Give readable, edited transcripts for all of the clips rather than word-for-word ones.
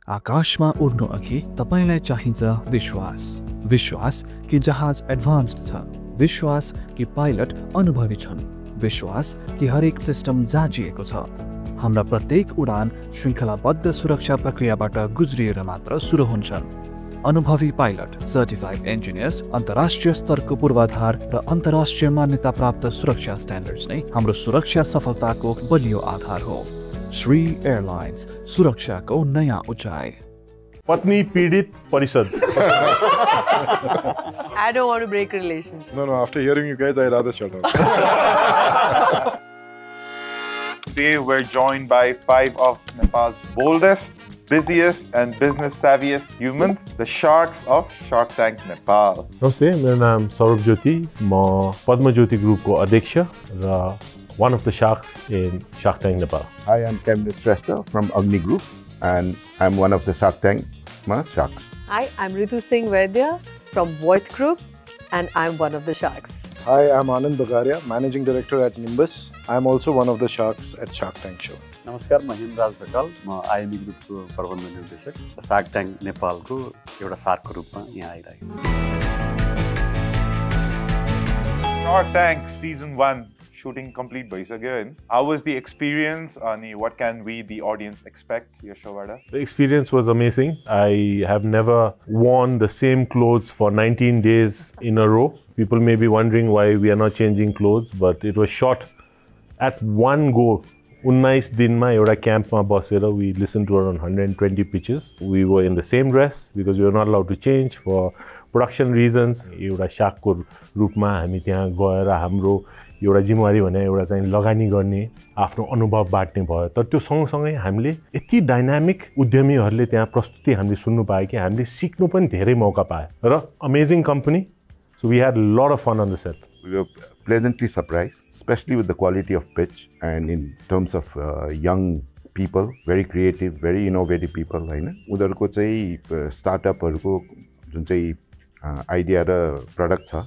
आकाशमा उड्नु अघि तपाईलाई चाहिन्छ विश्वास। विश्वास कि जहाज एडभान्स्ड छ, विश्वास कि पाइलट अनुभवी छन्, विश्वास कि हरेक सिस्टम जाँचिएको छ। हाम्रा प्रत्येक उडान श्रृङ्खलाबद्ध सुरक्षा प्रक्रियाबाट गुज्रिएर मात्र सुरु हुन्छन्। अनुभवी पाइलट, सर्टिफाइड इन्जिनियर्स, अन्तर्राष्ट्रिय स्तरको पूर्वाधार र अन्तर्राष्ट्रिय मान्यता प्राप्त सुरक्षा स्ट्यान्डर्ड्स नै हाम्रो सुरक्षा सफलताको बलियो आधार हो। श्री एयरलाइन्स, सुरक्षाको नयाँ उचाइ। पत्नी पीडित परिषद. I don't want to break a relationship. No, after hearing you guys, I'd rather shut up. Today we're joined by 5 of Nepal's boldest, busiest and business savviest humans, the sharks of Shark Tank Nepal. नमस्ते, मेरो नाम सौरभ ज्योति, म पद्म ज्योति ग्रुपको अध्यक्ष र one of the sharks in Shark Tank Nepal. Hi, I'm Shrestha from Agni Group and I'm one of the Shark Tank sharks. Hi, I'm Ritu Singh Vaidya from Voith Group and I'm one of the sharks. Hi, I'm Anand Bagaria, Managing Director at Nimbus. I'm also one of the sharks at Shark Tank Show. नमस्कार, म हिमराज ढकाल, म IME ग्रुपको प्रबन्ध निर्देशक, shark tank नेपालको एउटा शार्कको रूपमा यहाँ आइरहेको छु। Shark Tank Season 1 shooting complete bhaisakyo. How was the experience? Ani, what can we, the audience, expect? The experience was amazing. I have never worn the same clothes for 19 days in a row. People may be wondering why we are not changing clothes, but it was shot at one go. 19 दिनमा एउटा क्याम्पमा बसेर we listened to around 120 pitches. We were in the same dress because we were not allowed to change for production reasons. एउटा शार्कको रूपमा हामी त्यहाँ गएर हाम्रो एउटा जिम्मेवारी भने एउटा चाहिँ लगानी गर्ने, आफ्नो अनुभव बाट्ने भयो। तर त्यो सँगसँगै हामीले यति डाइनामिक उद्यमीहरूले त्यहाँ प्रस्तुति हामीले सुन्नु पाए कि हामीले सिक्नु पनि धेरै मौका पाए र amazing company. So we had a lot of fun on the set. We were pleasantly surprised, especially with the quality of pitch and in terms of young people, very creative, very innovative people. उनीहरूको चाहिँ स्टार्टअपहरूको जुन चाहिँ idea र product छ,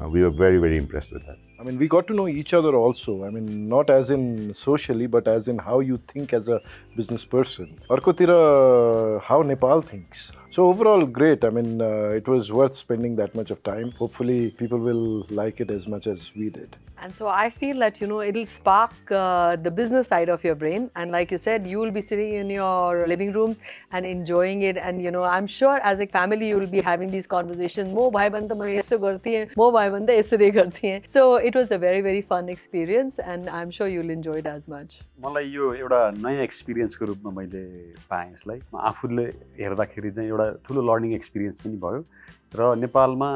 we were very, very impressed with that. I mean, we got to know each other also. I mean, not as in socially, but as in how you think as a business person. Arkotira, how Nepal thinks. So overall, great. I mean, it was worth spending that much of time. Hopefully, people will like it as much as we did. And so I feel that, you know, it'll spark the business side of your brain. And like you said, you will be sitting in your living rooms and enjoying it. And, you know, I'm sure as a family, you will be having these conversations. Mo bhai banda main yeso garti hai, mo bhai banda esare garti hai. So it was a very, very fun experience. And I'm sure you'll enjoy it as much. मलाई यो एउटा नयाँ एक्सपिरियन्सको रूपमा मैले पाएँ यसलाई। म आफूले हेर्दाखेरि चाहिँ एउटा ठुलो लर्निङ एक्सपिरियन्स पनि भयो र नेपालमा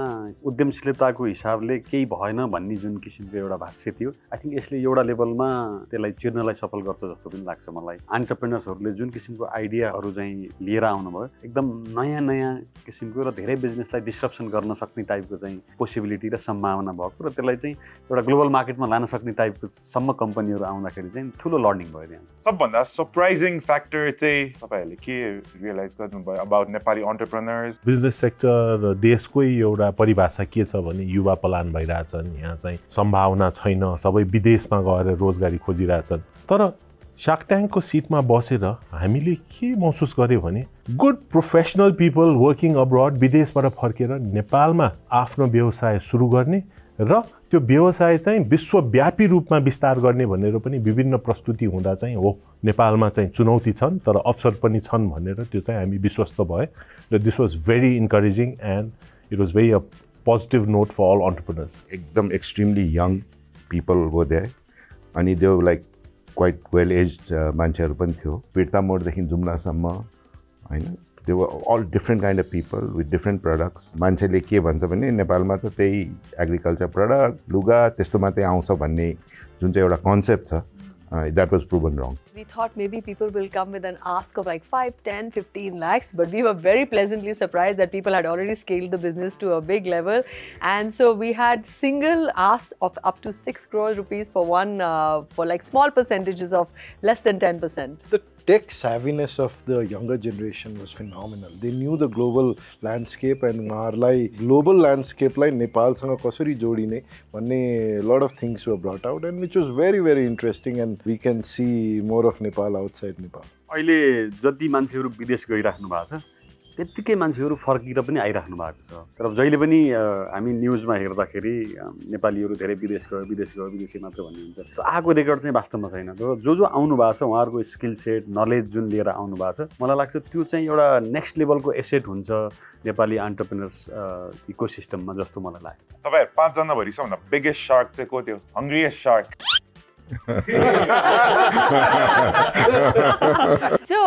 उद्यमशीलताको हिसाबले केही भएन भन्ने जुन किसिमको एउटा भाष्य थियो, आई थिंक यसले एउटा लेभलमा त्यसलाई चिर्नलाई सफल गर्छ जस्तो पनि लाग्छ मलाई। एन्टरप्रेन्योर्सहरूले जुन किसिमको आइडियाहरू चाहिँ लिएर आउनुभयो, एकदम नयाँ नयाँ किसिमको र धेरै बिजनेसलाई डिस्ट्रप्सन गर्न सक्ने टाइपको चाहिँ पोसिबिलिटी र सम्भावना भएको र त्यसलाई चाहिँ एउटा ग्लोबल मार्केटमा लान सक्ने टाइपको सम्म कम्पनीहरू आउँदाखेरि चाहिँ ठुलो लर्निङ भयो त्यहाँ। सबभन्दा सरप्राइजिङ फ्याक्टर चाहिँ तपाईहरुले के रियलाइज गर्नुभयो about Nepali entrepreneurs? Business sector देशकै एउटा परिभाषा के छ भने युवा पलायन भइरहेछन्, यहाँ चाहिँ सम्भावना छैन, सबै विदेशमा गएर रोजगारी खोजिरहेछन्। तर शार्क ट्याङ्कको सिटमा बसेर हामीले के महसुस गर्यो भने good professional people working abroad विदेशबाट फर्केर नेपालमा आफ्नो व्यवसाय सुरु गर्ने र त्यो व्यवसाय चाहिँ विश्वव्यापी रूपमा विस्तार गर्ने भनेर पनि विभिन्न प्रस्तुति हुँदा चाहिँ हो नेपालमा चाहिँ चुनौती छन् तर अवसर पनि छन् भनेर त्यो चाहिँ हामी विश्वस्त भए र this was very encouraging and it was very a positive note for all entrepreneurs. एकदम extremely young people were there अनि they were like quite well aged मान्छेहरू पनि थियो। बिर्ता मोडदेखि जुम्लासम्म हैन, they were all different kind of people with different products. मान्छेले के भन्छ भने नेपालमा त त्यही एग्रिकल्चर प्रोडक्ट लुगा त्यस्तो मात्रै आउँछ भन्ने जुन चाहिँ एउटा कन्सेप्ट छ, that was proven wrong. We thought maybe people will come with an ask of like 5, 10, 15 lakhs, but we were very pleasantly surprised that people had already scaled the business to a big level. And so we had single asks of up to 6 crore rupees for one, for like small percentages of less than 10%. The tech savviness of the younger generation was phenomenal. They knew the global landscape and global landscape like Nepal sanga kasari jodine भन्ने lot of things were brought out and which was very, very interesting, and we can see more of Nepal outside Nepal. अहिले जति मान्छेहरू विदेश गइराख्नु भएको छ त्यतिकै मान्छेहरू फर्किएर पनि आइराख्नु भएको छ। तर जहिले पनि हामी न्युजमा हेर्दाखेरि नेपालीहरू धेरै विदेशी मात्र भन्ने हुन्छ। आएको रेकर्ड चाहिँ वास्तवमा छैन। तर जो आउनु भएको छ उहाँहरूको स्किल सेट नलेज जुन लिएर आउनु भएको छ मलाई लाग्छ त्यो चाहिँ एउटा नेक्स्ट लेभलको एसेट हुन्छ नेपाली एन्टरप्रेन्योर्स इकोसिस्टममा जस्तो मलाई लाग्छ। तपाईहरु 5 जना भरि सबभन्दा बिगेस्ट शार्क चाहिँ को थियो? हंग्रिएस्ट shark? So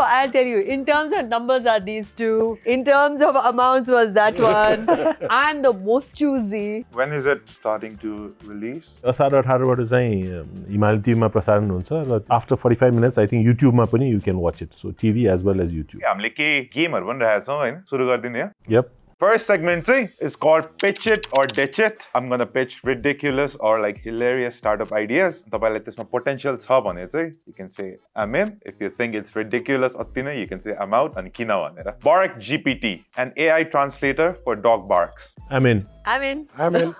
I'll tell you, in terms of numbers are these two, in terms of amounts was that one. I'm the most choosy. When is it starting to release? असार 18 बाट चाहिँ हिमालय टिभीमा प्रसारण हुन्छ र after 45 minutes I think YouTube मा पनि you can watch it. So TV as well as YouTube. हामीले के गेमहरु पनि राखेका छौं हैन? सुरु गर्दिने है? Yep. First segment is called Pitch It or Ditch It. I'm gonna pitch ridiculous or like hilarious startup ideas. तपाईलाई त्यसमा potential छ भने चाहिँ you can say I'm in. If you think it's ridiculous अत्ति you can say I'm out and किन भनेर. Bark GPT, an AI translator for dog barks. I'm in. I'm in. I'm in.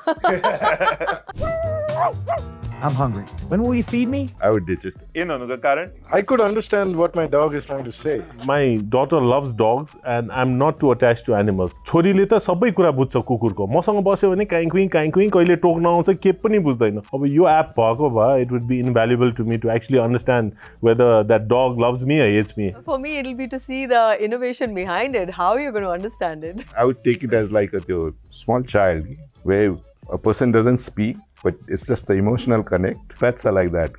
I'm hungry. When will you feed me? I would ditch it. In हुनुको कारण? I could understand what my dog is trying to say. My daughter loves dogs and I'm not too attached to animals. छोरीले त सबै कुरा बुझ्छ कुकुरको। मसँग बस्यो भने काइङ क्विङ कहिले टोक्न आउँछ के पनि बुझ्दैन। अब यो एप भएको भए it would be invaluable to me to actually understand whether that dog loves me or hates me. For me, it'll be to see the innovation behind it. How are you going to understand it? I would take it as like a small child where a person doesn't speak, but it's just the emotional connect. Pets are like that.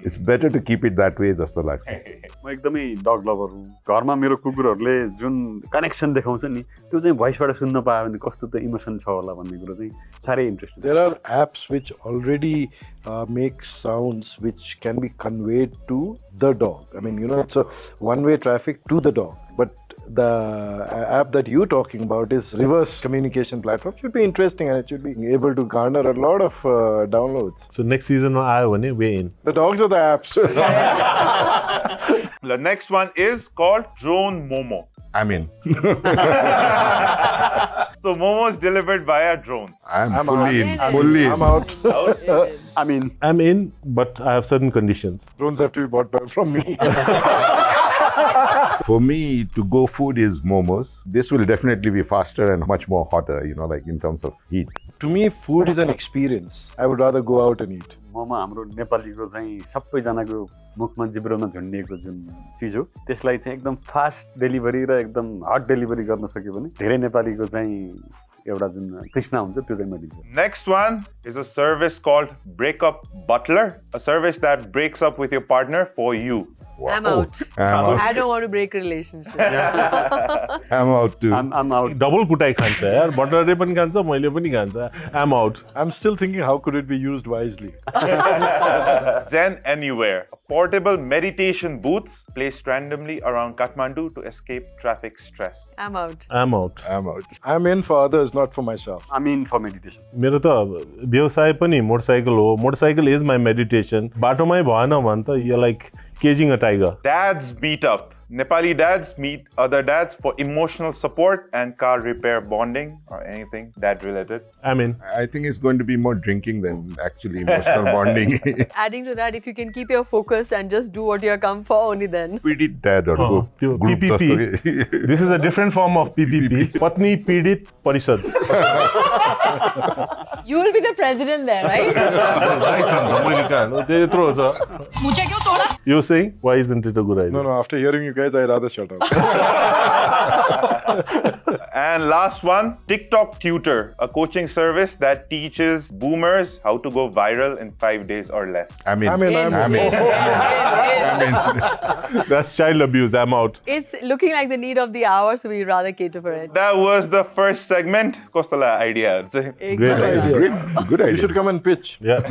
It's better to keep it that way जस्तो लाग्छ। म एकदमै डग lover हुँ। घरमा मेरो कुकुरहरूले जुन connection देखाउँछ नि त्यो चाहिँ भोइसबाट सुन्न पायो भने कस्तो त इमोसन छ होला भन्ने कुरो चाहिँ साह्रै interesting. There are apps which already make sounds which can be conveyed to the dog. I mean, you know, it's a one-way traffic to the dog. But the app that you're talking about is reverse communication platform. Should be interesting and it should be able to garner a lot of downloads. So next season आयो भने we're in. The dogs are the apps. The next one is called Drone Momo. I'm in. So Momo is delivered via drones. I'm fully in. Fully in. I'm out. I'm in, but I have certain conditions. Drones have to be bought back from me. For me, to go food is momos. This will definitely be faster and much more hotter, you know, like in terms of heat. To me, food is an experience. I would rather go out and eat. Momo हाम्रो नेपालीको चाहिँ सबैजनाको मुखमा जिब्रोमा झुन्डिएको जुन चिज हो त्यसलाई चाहिँ एकदम फास्ट डेलिभरी र एकदम हट डेलिभरी गर्न सक्यो भने धेरै नेपालीको चाहिँ एउटा जुन तृष्णा हुन्छ त्यो चाहिँ मैले दिन्छु। Next one is a service called Breakup Butler, a service that breaks up with your partner for you. Wow. I'm out. I don't want to break relationship. I'm out too. I'm out. Double कुटाई खान्छ यार, बटरले पनि खान्छ, मैले पनि खान्छ. I'm out. I'm still thinking how could it be used wisely. Zen Anywhere, portable meditation booths placed randomly around Kathmandu to escape traffic stress. I'm out. I'm out. I'm out. I'm in for others, not for myself. I'm in for meditation. मेरो त व्यवसाय पनि motorcycle हो. Motorcycle is my meditation. बाटोमै भएन भने त you're like caging a tiger. Dads meet up. Nepali dads meet other dads for emotional support and car repair bonding or anything dad related. I'm in. I think it's going to be more drinking than actually emotional bonding. Adding to that, if you can keep your focus and just do what you have come for, only then. Pidit dad or group PPP. This is a different form of PPP. Patni Pidit Parishad. You will be the president there, right? You're saying, why isn't it a good idea? No, after hearing you guys, I'd rather shut up. And last one, TikTok Tutor, a coaching service that teaches boomers how to go viral in 5 days or less. I'm in. That's child abuse. I'm out. It's looking like the need of the hour, so we'd rather cater for it. That was the first segment. Kostala idea. Great idea. Good idea. You should come and pitch. Yeah,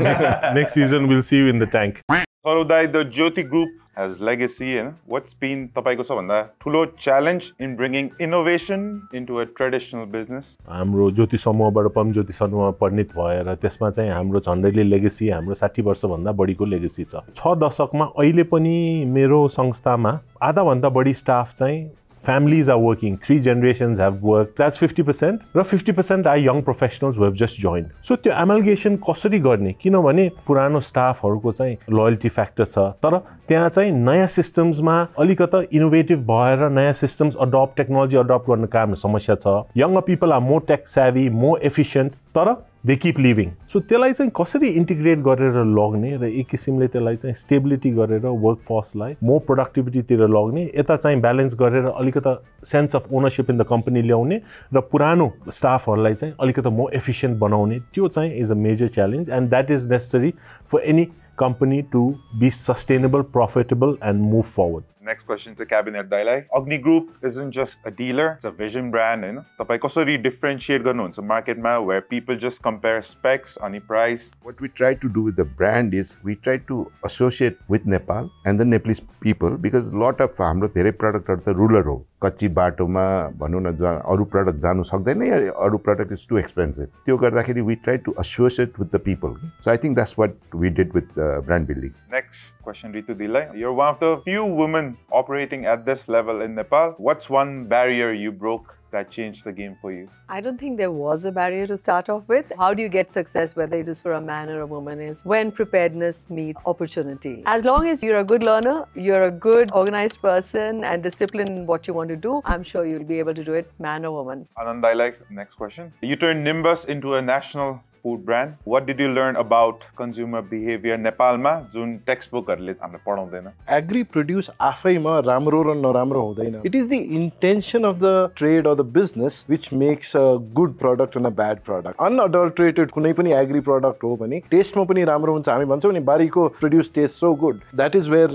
next season we'll see you in the tank. Followed by the Jyoti Group as legacy, and what's been तपाईको सबभन्दा ठुलो challenge in bringing innovation into a traditional business? हाम्रो ज्योति समूहबाट पम ज्योति समूहमा परिणत भएर त्यसमा चाहिँ हाम्रो झन्डैले लेगेसी हाम्रो 60 वर्षभन्दा बढीको लेगेसी छ 6 दशकमा अहिले पनि मेरो संस्थामा आधा भन्दा बढी स्टाफ चाहिँ families are working, 3 generations have worked. That's 50%. Raw 50% are young professionals who have just joined. So त्यो amalgamation कसरी गर्ने किनभने पुरानो स्टाफहरुको चाहिँ loyalty factor छ तर त्यहाँ चाहिँ नयाँ सिस्टम्समा अलिकता इनोभेटिभ भएर नयाँ सिस्टम्स अडप्ट टेक्नोलोजी अडप्ट गर्न काम समस्या छ younger people are more tech savvy more efficient तर दे कीप लिभिङ सो त्यसलाई चाहिँ कसरी इन्टिग्रेट गरेर लग्ने र एक किसिमले त्यसलाई चाहिँ स्टेबिलिटी गरेर वर्कफोर्सलाई मोर प्रोडक्टिभिटीतिर लग्ने यता चाहिँ ब्यालेन्स गरेर अलिकता sense of ownership in the company ल्याउने र पुरानो स्टाफहरुलाई चाहिँ अलिकता मोर एफिशिएन्ट बनाउने त्यो चाहिँ is a major challenge and that is necessary for any company to be sustainable, profitable and move forward. Next question is a cabinet dialogue. Agni Group isn't just a dealer, it's a vision brand. Tapai kasari differentiate garnunhuncha market ma where people just compare specs, ani price. What we try to do with the brand is we try to associate with Nepal and the Nepalese people because a lot of हाम्रो धेरै प्रोडक्टहरु त rural हो कच्ची बाटोमा भनौं न अरु product जानु सक्दैन या अरु प्रोडक्ट इज टु एक्सपेन्सिभ त्यो गर्दाखेरि we try to associate with the people. So I think that's what we did with brand building. Next question, Ritu Dilai. You're one of the few women operating at this level in Nepal. What's one barrier you broke that changed the game for you? I don't think there was a barrier to start off with. How do you get success, whether it is for a man or a woman, is when preparedness meets opportunity. As long as you're a good learner, you're a good organized person and disciplined in what you want to do, I'm sure you'll be able to do it, man or woman. Anand, I like next question. You turned Nimbus into a national food brand. What did you learn about consumer behavior Nepal ma jun textbook harle hamle पढाउँदैन? Agri produce आफैमा राम्रो र नराम्रो हुँदैन. It is the intention of the trade or the business which makes a good product and a bad product. Unadulterated कुनै पनि agri product हो भने taste मा पनि राम्रो हुन्छ हामी भन्छौं नि बारीको produce tastes so good. That is where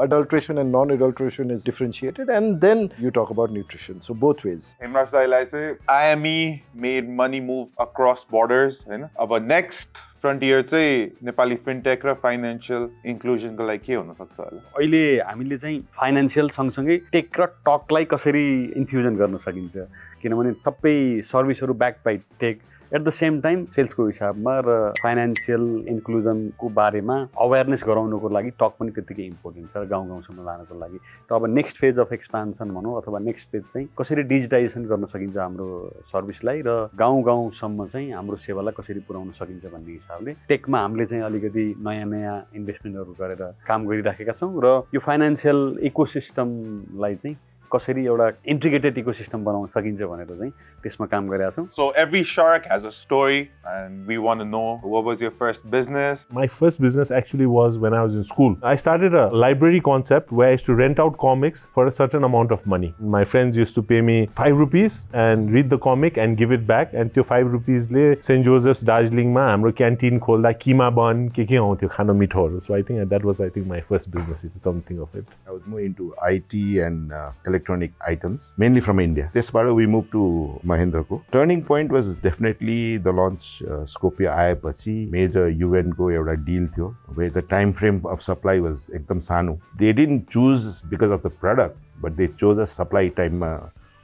adulteration and non-adulteration is differentiated and then you talk about nutrition. So both ways. Himraj Dailai चाहिँ IME made money move across borders हैन अब नेक्स्ट फ्रन्टियर चाहिँ Nepali fintech र financial इन्क्लुजनको लागि के हुन सक्छ होला अहिले हामीले चाहिँ फाइनान्शियल सँगसँगै टेक र टकलाई कसरी इन्फ्युजन गर्न सकिन्छ किनभने सबै सर्भिसहरु back by tech at the same time सेल्सको हिसाबमा र फाइनान्शियल इन्क्लुजनको बारेमा अवेरनेस गराउनको लागि टक पनि त्यतिकै इम्पोर्टेन्ट छ गाउँ गाउँसम्म लानको लागि त अब नेक्स्ट फेज अफ एक्सपान्सन भनौँ अथवा नेक्स्ट फेज चाहिँ कसरी डिजिटाइजेसन गर्न सकिन्छ हाम्रो सर्भिसलाई र गाउँ गाउँसम्म चाहिँ हाम्रो सेवालाई कसरी पुर्याउन सकिन्छ भन्ने हिसाबले टेकमा हामीले चाहिँ अलिकति नयाँ नयाँ इन्भेस्टमेन्टहरू गरेर काम गरिराखेका छौँ र यो फाइनान्शियल इकोसिस्टमलाई चाहिँ कसरी एउटा इन्टिग्रेटेड इकोसिस्टम बनाउन सकिन्छ भनेर चाहिँ त्यसमा काम गरिरहेका छौँ. So every shark has a story and we want to know what was your first business? My first business actually was when I was in school. I started a library concept where I used to rent out comics for a certain amount of money. My friends used to pay me 5 rupees and read the comic and give it back and त्यो 5 rupees ले St. Joseph's दार्जिलिङमा हाम्रो canteen खोल्दा किमा बन के आउँथ्यो खाना मिठोहरू. So I think that was my first business if you come think of it. I was more into IT and electronic items, mainly from India. This part we moved to Mahendrako. Turning point was definitely the launch Skopje आएपछि major UN को एउटा deal थियो where the time frame of supply was एकदम सानो. They didn't choose because of the product, but they chose a supply time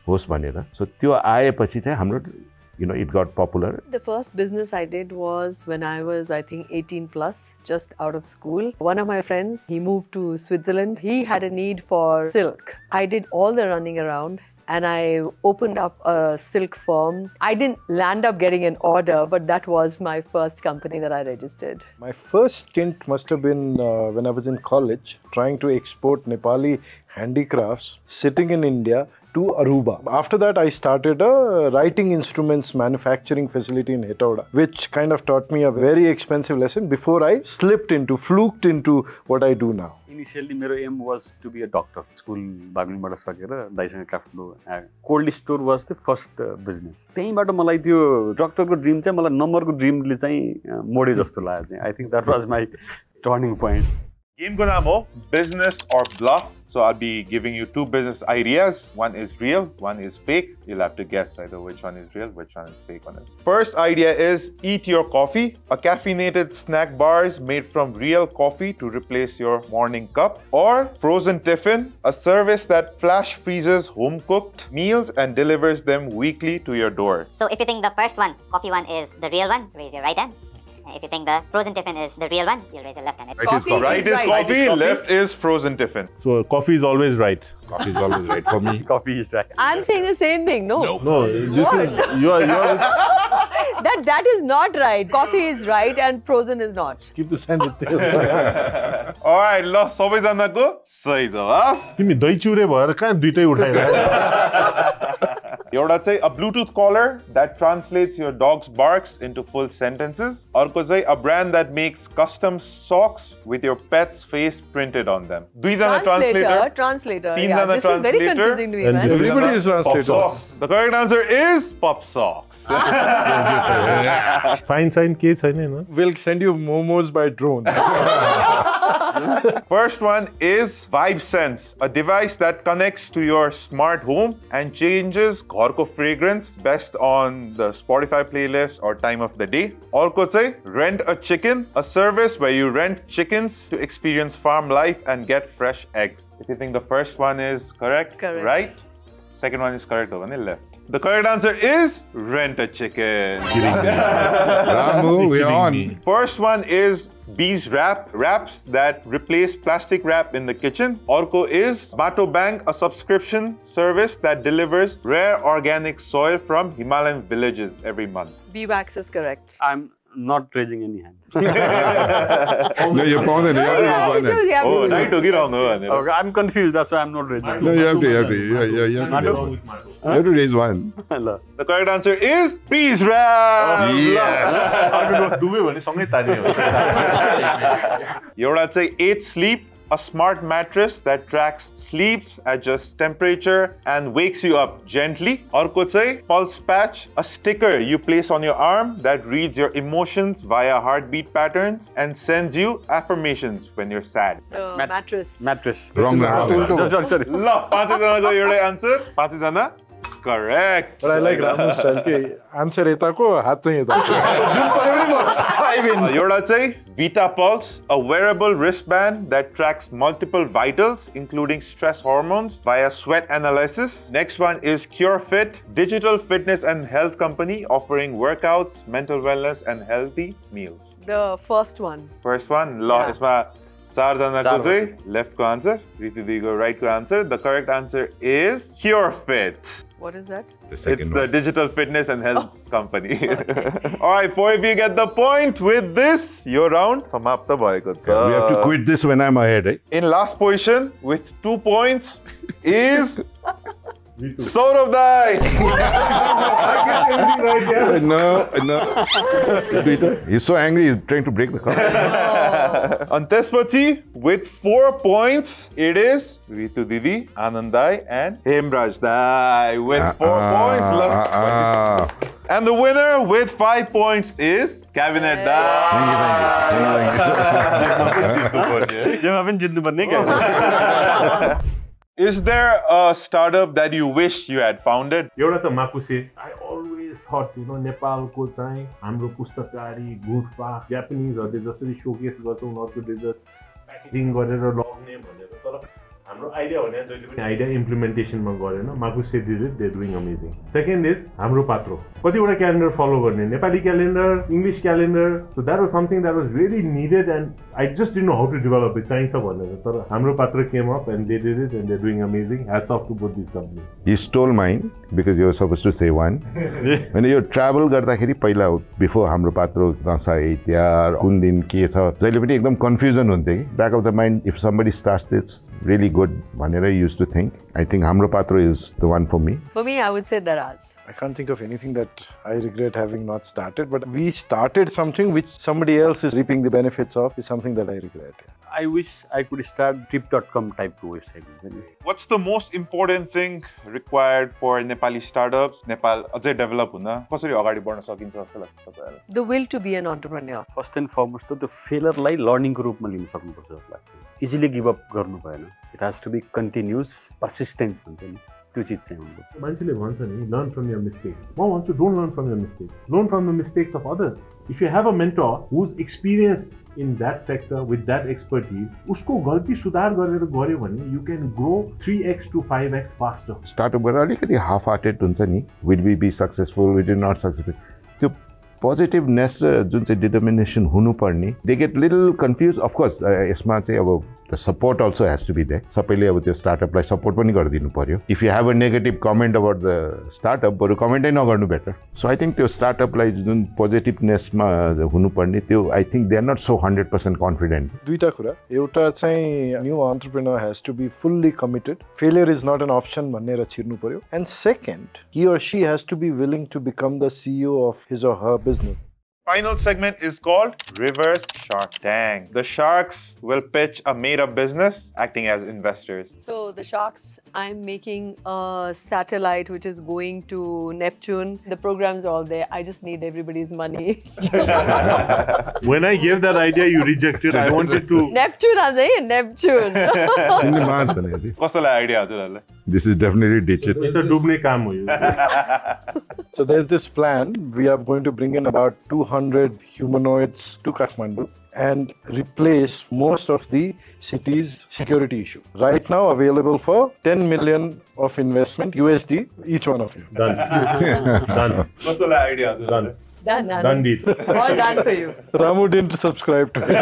होस् भनेर. So त्यो आएपछि चाहिँ हाम्रो it got popular. The first business I did was when I was, I think, 18 plus, just out of school. One of my friends, he moved to Switzerland. He had a need for silk. I did all the running around and I opened up a silk firm. I didn't land up getting an order, but that was my first company that I registered. My first stint must have been when I was in college, trying to export Nepali handicrafts, sitting in India, to Aruba. After that, I started a writing instruments manufacturing facility in Hetauda, which kind of taught me a very expensive lesson before I fluked into what I do now. Initially, my aim was to be a doctor. School बागलुङबाट सकेर दाइसँग काठमाडौँ आयो. Cold store was the first business. त्यहीबाट मलाई त्यो डक्टरको dream चाहिँ मलाई नम्बरको ड्रिमले चाहिँ mode जस्तो लाग्यो चाहिँ. I think that was my turning point. Game ko naam ho, business or bluff. So I'll be giving you two business ideas. One is real, one is fake. You'll have to guess either which one is real, which one is fake on it. First idea is eat your coffee. A caffeinated snack bars made from real coffee to replace your morning cup. Or frozen tiffin, a service that flash freezes home-cooked meals and delivers them weekly to your door. So if you think the first one, coffee one, is the real one, raise your right hand. If you think the frozen tiffin is the real one, you'll raise your left hand. Right is coffee, left is frozen tiffin. So coffee is always right. Coffee is always right for me. Coffee is right. I'm saying the same thing. No. No, this is you are. That is not right. Coffee is right and frozen is not. Keep the sand with tail. Alright, ल सबैजनाको सही जवाफ. तिमी दही चिउरे भएर कहाँ दुईटै उठाइरा? एउटा चाहिँ a Bluetooth collar that translates your dog's barks into full sentences. अर्को चाहिँ a brand that makes custom socks with your pet's face printed on them. दुईजना Translator. तीनजना This is very translator. confusing to me, man. Everybody is Pop translator. socks. The correct answer is pop socks. Fine sign केही छैन हैन? We'll send you momos by drone. First one is VibeSense, a device that connects to your smart home and changes घरको fragrance based on the Spotify playlist or time of the day. अर्को चाहिँ Rent a Chicken, a service where you rent chickens to experience farm life and get fresh eggs. If you think the first one is correct, right? Second one is correct, भने left. The correct answer is Rent a Chicken. Ramu, we're on. First one is Bees wraps that replace plastic wrap in the kitchen. Orko is Bato Bank, a subscription service that delivers rare organic soil from Himalayan villages every month. Beeswax is correct. I'm not raising any hand. No, you're paused. You have to raise one. Oh, right, Okay, I'm confused. That's why I'm not raising. No, you have to. You have to raise one. The correct answer is beeswax. Yes. डुब्यो भने सँगै तान्यो. एउटा चाहिँ 8 Sleep, a smart mattress that tracks sleeps, adjusts temperature, and wakes you up gently. अर्को चाहिँ Pulse Patch, a sticker you place on your arm that reads your emotions via heartbeat patterns and sends you affirmations when you're sad. Mattress. Wrong. Sorry. ल पाँचैजनाको एउटै answer, पाँचैजना correct. But I like Ramu's style. Okay, answer यताको, हात चाहिँ यताको. जुन पऱ्यो पनि म I win. एउटा चाहिँ Vita Pulse, a wearable wristband that tracks multiple vitals, including stress hormones, via sweat analysis. Next one is CureFit, digital fitness and health company offering workouts, mental wellness, and healthy meals. The first one. First one, यसमा चारजनाको चाहिँ left को answer, Ritu Digo right को answer. The correct answer is CureFit. What is that? It's the digital fitness and health company. Alright, four of you get the point. With this, your round samapta bhayeko cha. We have to quit this when I'm ahead, right? In last position with 2 points is Saurav Dai. No. He's so angry, he's trying to break the cup. On त्यसपछि with 4 points, it is Ritu Didi, Anand Dai, and Hemraj Dai with 4 points. And the winner with 5 points is Cabinet Dai. Is there a startup that you wish you had founded? एउटा त माकुसे. I always thought, नेपालको चाहिँ हाम्रो पुस्तकारी गुटपाथ जापानिजहरूले जसरी showcase गर्छ उनीहरूको desert packaging गरेर लग्ने भनेर, तर हाम्रो आइडिया भने जहिले पनि आइडिया इम्प्लिमेन्टेसनमा गरेन. माकुसे did it, they doing amazing. Second is हाम्रो पात्रो. कतिवटा क्यालेन्डर फलो गर्ने, Nepali calendar, English calendar. So that was something that was really needed and I just didn't know how to develop it. चाहिन्छ भनेर, तर हाम्रो पात्र came up and they did it and they're doing amazing. Hats off to both these companies. You stole mine because you were supposed to say one. When you travel गर्दाखेरि पहिला before हाम्रो पात्रो दसैँ तिहार कुन दिन के छ जहिले पनि एकदम कन्फ्युजन हुन्थ्यो कि. Back of the mind, if somebody starts this really good भनेर I used to think. I think Hamro Patro is the one for me. For me, I would say Daraz. I can't think of anything that I regret having not started, but we started something which somebody else is reaping the benefits of is something that I regret. I wish I could start trip.com type website. What's the most important thing required for Nepali startups? Nepal अझै develop हुन कसरी अगाडि बढ्न सकिन्छ जस्तो लाग्छ तपाईहरुलाई? The will to be an entrepreneur. First and foremost, the failure lie learning को रूपमा लिन सक्नुपर्छ जस्तो लाग्छ. Easily give up गर्नु भएन. It has to be continuous, persistent हुन्छ नि. त्यो चीज चाहिँ हुन्छ. मान्छेले भन्छ नि learn from your mistakes. म भन्छु don't learn from your mistakes. Learn from the mistakes of others. If you have a mentor who's experienced in that sector with that expertise, उसको गल्ती सुधार गरेर गर्यो भने you can grow 3x to 5x faster. Startup गरेर अलिकति half-hearted हुन्छ नि. Will we be successful? Will we not successful? त्यो positiveness र जुन चाहिँ determination हुनुपर्ने, they get little confused. Of course, यसमा चाहिँ अब the support also has to be there. सबैले अब त्यो startup लाई support पनि गरिदिनु पर्यो. If you have a negative comment about the startup, बरु comment नै नगर्नु better. So I think त्यो startup लाई जुन positiveness मा हुनुपर्ने त्यो I think they are not so 100% confident. दुईटा कुरा, एउटा चाहिँ new entrepreneur has to be fully committed. Failure is not an option भनेर छिर्नु पर्यो. And second, he or she has to be willing to become the CEO of his or her business. Final segment is called Reverse Shark Tank. The sharks will pitch a made-up business acting as investors. So the sharks, I'm making a satellite which is going to Neptune. The program's all there. I just need everybody's money. When I gave that idea, you rejected. I wanted to... Neptune, Neptune. कसैलाई idea हजुरहरुलाई? This is definitely digital. It's a डुब्ने काम हो यो. So there's this plan. We are going to bring in about 200 humanoids to Kathmandu and replace most of the city's security issue. Right now available for 10 million of investment USD each one of you. Done. Done. कसैलाई idea हजुरहरुलाई? Done. Done deal. All done for you. Ramu didn't subscribe to it.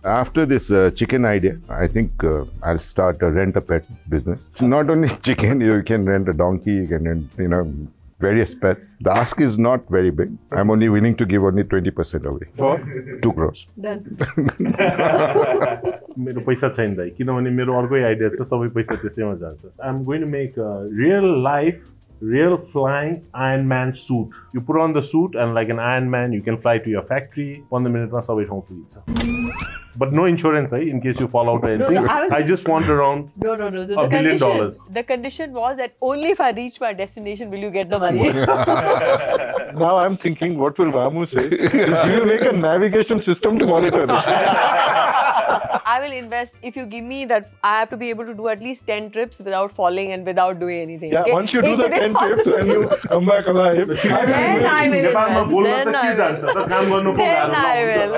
After this chicken idea, I think I'll start a rent-a-pet business. It's not only chicken, you can rent a donkey, you can rent, various pets. The ask is not very big. I'm only willing to give only 20% away. For 2 crores. Done. मेरो पैसा छैन दाइ किनभने मेरो अर्कै idea छ सबै पैसा त्यसैमा जान्छ. I'm going to make a real flying Iron Man suit. You put on the suit and like an Iron Man, you can fly to your factory. 1 minute ma sabai ठाउँ पुगिन्छ. But no insurance, in case you fall out or anything. I just want around No. $1 billion. The condition was that only if I reach my destination will you get the money. Now I'm thinking, what will Ramu say? He will make a navigation system to monitor it. I will invest if you give me that I have to be able to do at least 10 trips without falling and without doing anything. Yeah, okay? once you do the 10 trips and you come back alive, then I will invest. Then I will.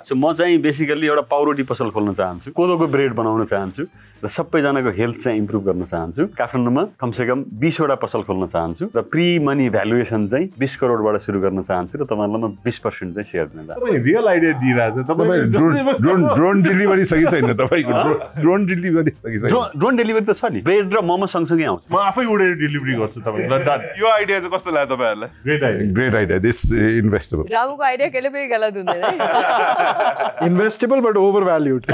So म चाहिँ basically एउटा पाउरोटी पसल खोल्न चाहन्छु, कोदोको bread बनाउन चाहन्छु र सबैजनाको हेल्थ चाहिँ इम्प्रुभ गर्न चाहन्छु. काठमाडौँमा कमसेकम 20 वटा पसल खोल्न चाहन्छु र प्री मनी भ्यालुएसन चाहिँ 20 करोडबाट सुरु गर्न चाहन्छु र तपाईहरुलाई म 20% चाहिँ शेयर दिन चाहन्छु. तपाईं रियल आइडिया दिइराछ. तपाईं ड्रोन डेलिभरी छ कि छैन तपाईको? ड्रोन डेलिभरी छ कि छैन? ड्रोन डेलिभरी त छ नि. ब्रेड र मोमो सँगसँगै आउँछ. म आफै उडेर डेलिभरी गर्छु तपाईलाई. यो आइडिया चाहिँ कस्तो लाग्यो तपाईहरुलाई? Great idea. This investable. रामुको आइडिया कहिले पनि गलत हुँदैन है. investable but overvalued.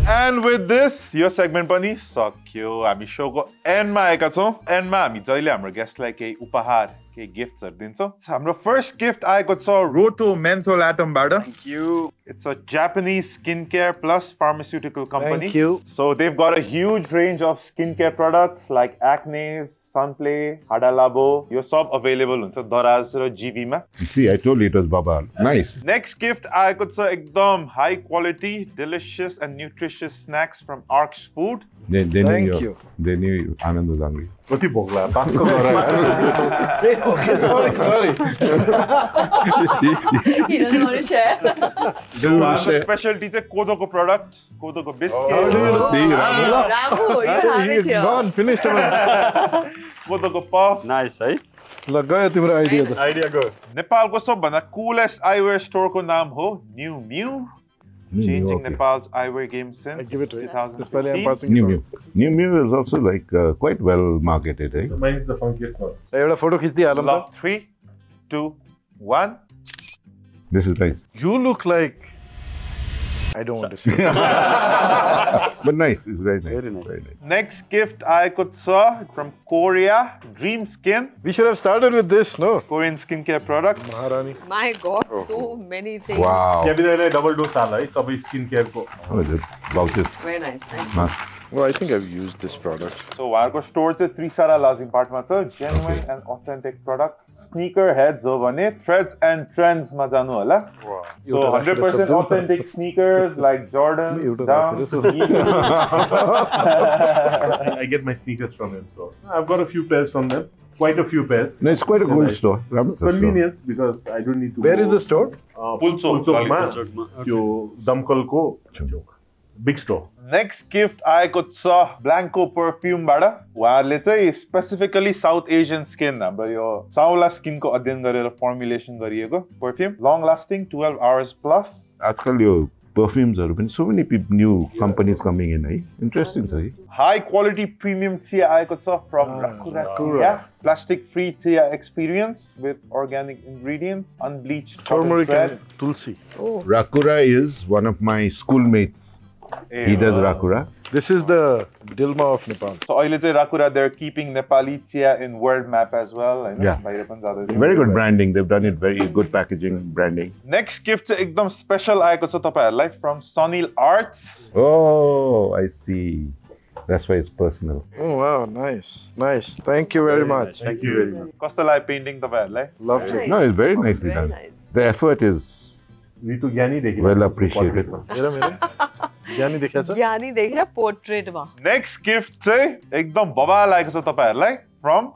And with this, yo segment पनि सक्यो. हामी शोको एन्डमा आएका छौं. एन्डमा हामी जहिले हाम्रो गेस्टलाई केही उपहार केही गिफ्ट्सहरु दिन्छौं. हाम्रो फर्स्ट गिफ्ट आएको छ रोटो मेन्थोल एटमबाट. Thank you. It's a Japanese skincare plus pharmaceutical company. Thank you. So they've got a huge range of skincare products like Acne, Sunplay, Hadalabo. Yo sab available huncha Daraz ra GB ma. See, I told you it was Babal. Nice. Next gift aeko cha ekdam high quality, delicious and nutritious snacks from Arksh Food. Thank you. They knew Anand was hungry. कति भोक लाग्यो? POCSO गरे. Okay, sorry. He doesn't want to share. The specialty is Kodoko product, Kodoko biscuit. See, Ramu. Ramu, you have it here. Gone, finished. Kodoko puff. Nice, है? लगायो तिम्रो idea त. Idea गयो. नेपालको सबभन्दा coolest eyewear store को नाम हो Newmew. Changing Nepal's eyewear game since 2015. Newmew is also like quite well marketed, right? Mine is the funkiest one. एउटा फोटो खिच्दै हालौँ त. 3, 2, 1. This is nice. You look like I don't want to say. But nice. It's very nice. Very nice. Very nice. Next gift I could saw from Korea, Dream Skin, We should have started with this, no? Korean skincare products. Maharani. My God, so many things. Wow. double dose आला है सबै skin केयरको Oh, the vouchers. Very nice. Thank you. Mask. Well, I think I've used this product. So उहाँको store चाहिँ त्रिसारा लाजिम पार्टमा छ, genuine and authentic products. Sneaker heads हो भने threads and trends मा जानु होला. So 100% authentic sneakers like Jordan, Dunk, I get my sneakers from him, so I've got a few pairs from them. Quite a few pairs. No, it's quite a good store. Convenience because I don't need to. Where is the store? Pulsokma, त्यो दमकलको big store. Next gift I could saw Blanco perfume बाट उहाँहरूले चाहिँ specifically south Asian skin हाम्रो यो साउला स्किनको अध्ययन गरेर formulation गरिएको perfume, long lasting 12 hours plus. आजकल यो perfumes-हरु पनि so many new companies coming in है. Interesting छ है. High quality premium tea I could saw from Rakura tea. Plastic free tea experience with organic ingredients, unbleached Turmeric cotton and thread. tulsi. Rakura is one of my schoolmates. He does Rakura. This is the Dilma of Nepal. So अहिले चाहिँ Rakura, they're keeping Nepali tea in world map as well. Yeah. Very good branding. They've done it very good packaging, branding. Next gift चाहिँ एकदम special आएको छ तपाईहरुलाई from Sanil Arts. Oh, I see. That's why it's personal. Oh wow, nice. Nice. Thank you very much. Thank you very much. कस्तो लाग्यो painting तपाईहरुलाई? Lovely. Nice. No, it's very nicely Very done. nice. The effort is Ritu ज्ञानी देखि well appreciated. ज्ञानी देखा छ? ज्ञानी देखेर पोर्ट्रेटमा. Next gift चाहिँ एकदम बबाल आएको छ तपाईहरुलाई from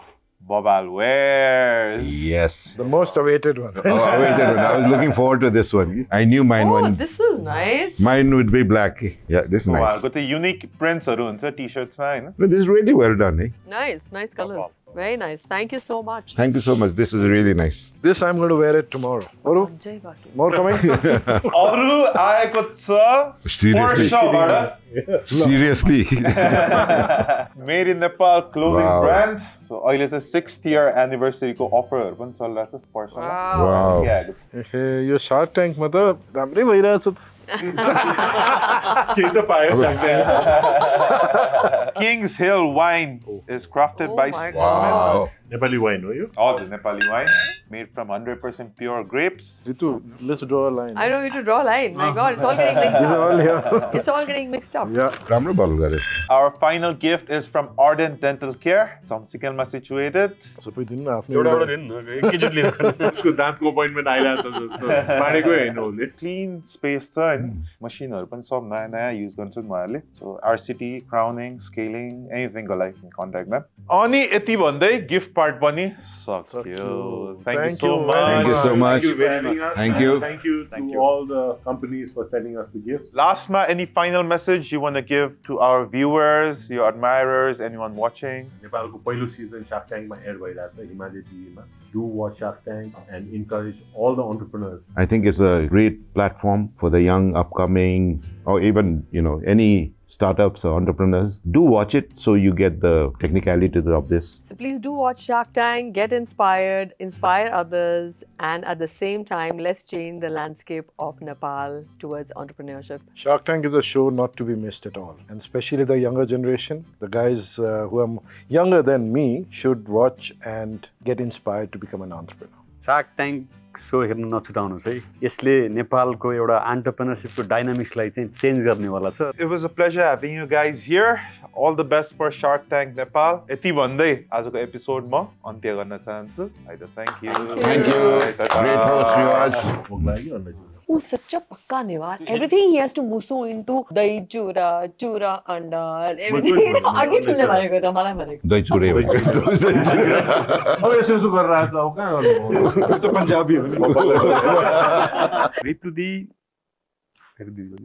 Babal Wares. Yes. The most awaited one. Oh, wait a minute. I was looking forward to this one. I knew mine Oh, one. this is nice. Mine would be black. Yeah, this is nice. उहाँहरुको चाहिँ unique प्रिन्ट्सहरु हुन्छ टी-शर्ट्समा हैन? No, this is really well done. Eh? Nice, nice colors. Very nice. Thank you so much. Thank you so much. This is really nice. This I'm going to wear it tomorrow. Oru, Jai Baki. more coming? अरु आएको छ Seriously. Sparsha Seriously. Made in Nepal clothing Wow. brand. So अहिले चाहिँ 6th year anniversary को अफरहरु पनि चलिरहेको छ Sparsha. Wow. यो Shark Tank मा त राम्रै भइरहेछ. केही त पायो Kingshill Wine is crafted by my Wow. Nepali wine हो यो हजुर Nepali wine made from 100% pure grapes. Ritu, let's draw a line. I don't need to draw a line. My God, it's all getting mixed These are all up. here. It's all getting mixed up. Yeah. राम्रो बल गरेछ. Our final gift is from Ardent Dental Care. Samsikilma situated. सबै दिन न आफ्नो एउटा दिन एकैचोटि लिनु उसको दाँतको अपोइन्टमेन्ट आइरहेछ जस्तो पाडेको हैन उसले Clean space छ हैन मसिनहरु पनि सब नयाँ नयाँ युज गर्छन् उहाँहरुले. So RCT, crowning, scaling, anything go like contact them. अनि यति भन्दै गिफ्ट पार्ट पनि सक्यो. Thank you so much. Thank you so much. Thank you. Thank you all the companies for sending us the gifts. Lastma, any final message you want to give to our viewers, your admirers, anyone watching? नेपालको पहिलो season shark ट्याङ्कमा add भइरहेको छ हिमालय टिभीमा. Do watch Shark Tank and encourage all the entrepreneurs. I think it's a great platform for the young, upcoming, or even, any startups or entrepreneurs. Do watch it so you get the technicalities of this. So please do watch Shark Tank, get inspired, inspire others, and at the same time, let's change the landscape of Nepal towards entrepreneurship. Shark Tank is a show not to be missed at all. And especially the younger generation, the guys who are younger than me should watch and get inspired to become an entrepreneur. Shark Tank सो हेर्नु नछुटाउनुहोस् है. यसले नेपालको एउटा एन्टरप्रेन्योरशिपको डाइनामिक्सलाई चाहिँ change गर्नेवाला छ. It was a pleasure having you guys here. All the best for Shark Tank Nepal. यति भन्दै आजको episode म अन्त्य गर्न चाहन्छु. Thank you. Thank you. Great host, Riwaz. Oh, such a pakka nevar. Everything he has to muso into dahi, chura, anda, everything. Agi chule bhaneko ta malai bhaneko. Dahi chure. अब यसो गरिरहेछ अब कहाँ गर्नु त पन्जाबी हो नि. रितु दी हेर्दिनु